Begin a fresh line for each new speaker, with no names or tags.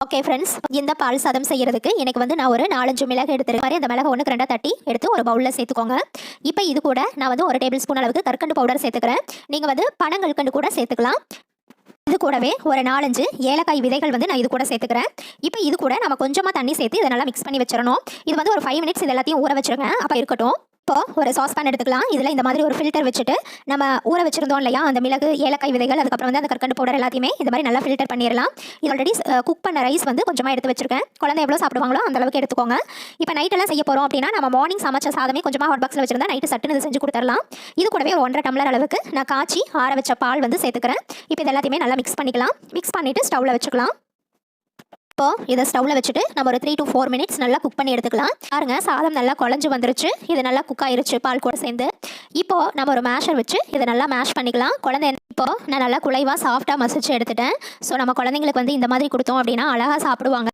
Okay friends, இந்த பால் சாதம் செய்யறதுக்கு எனக்கு வந்து நான் ஒரு 4-5 மிளகு எடுத்துருக்கேன். மாதிரி அந்த மிளகு 1க்கு 2 தட்டி எடுத்து ஒரு பவுலில் சேர்த்துக்கோங்க. இப்போ இது கூட நான் வந்து 1 டேபிள் ஸ்பூன் அளவுக்கு கற்கண்டு பவுடர் சேர்த்துக்கிறேன். நீங்கள் வந்து பனங்கல்கண்டு கூட சேர்த்துக்கலாம். இது கூடவே ஒரு 4-5 ஏலக்காய் விதைகள் வந்து நான் இது கூட சேர்த்துக்கிறேன். இப்போ இது கூட நம்ம கொஞ்சமாக தண்ணி சேர்த்து இதை நல்லா மிக்ஸ் பண்ணி வச்சிடணும். இது வந்து ஒரு 5 மினிட்ஸ் இது எல்லாத்தையும் ஊற வச்சிருங்க. அப்போ இருக்கட்டும். இப்போ ஒரு சாஸ்பேன் எடுத்துக்கலாம். இதில் இந்த மாதிரி ஒரு ஃபில்டர் வச்சுட்டு நம்ம ஊற வச்சிருந்தோம் இல்லையா, அந்த மிளகு ஏலக்காய் விதைகள் அதுக்கப்புறம் வந்து அந்த கற்கண்டு பவுடர் எல்லாத்தையுமே இந்த மாதிரி நல்லா ஃபில்டர் பண்ணிடலாம். இது ஆல்ரெடி குக் பண்ண ரைஸ் வந்து கொஞ்சமாக எடுத்து வச்சிருக்கேன். குழந்தை எவ்வளோ சாப்பிடுவாங்களோ அந்த அளவுக்கு எடுத்துக்கோங்க. இப்போ நைட்டெல்லாம் செய்ய போகிறோம் அப்படின்னா நம்ம மார்னிங் சமைச்ச சாதமே கொஞ்சமாக ஹாட் பாக்ஸில் வச்சிருந்தா நைட்டு சட்டுன்னு இது செஞ்சு கொடுத்துடலாம். இது கூடவே ஒரு 1.5 டம்ளர் அளவுக்கு நான் காய்ச்சி ஆற வச்ச பால் வந்து சேர்த்துக்கிறேன். இப்போ இது எல்லாத்தையுமே நல்லா மிக்ஸ் பண்ணிக்கலாம். மிக்ஸ் பண்ணிவிட்டு ஸ்டவ்வில் வச்சுக்கலாம். இப்போ இதை ஸ்டவ்வில் வச்சுட்டு நம்ம ஒரு 3 to 4 மினிட்ஸ் நல்லா குக் பண்ணி எடுத்துக்கலாம். பாருங்க, சாதம் நல்லா குழஞ்சு வந்துருச்சு. இது நல்லா குக் ஆயிருச்சு பால் கூட சேர்ந்து. இப்போ நம்ம ஒரு மேஷர் வச்சு இதை நல்லா மேஷ் பண்ணிக்கலாம். குழந்தை இப்போ நான் நல்லா குலைவாக சாஃப்டாக மசிச்சு எடுத்துட்டேன். ஸோ நம்ம குழந்தைங்களுக்கு வந்து இந்த மாதிரி கொடுத்தோம் அப்படின்னா அழகாக சாப்பிடுவாங்க.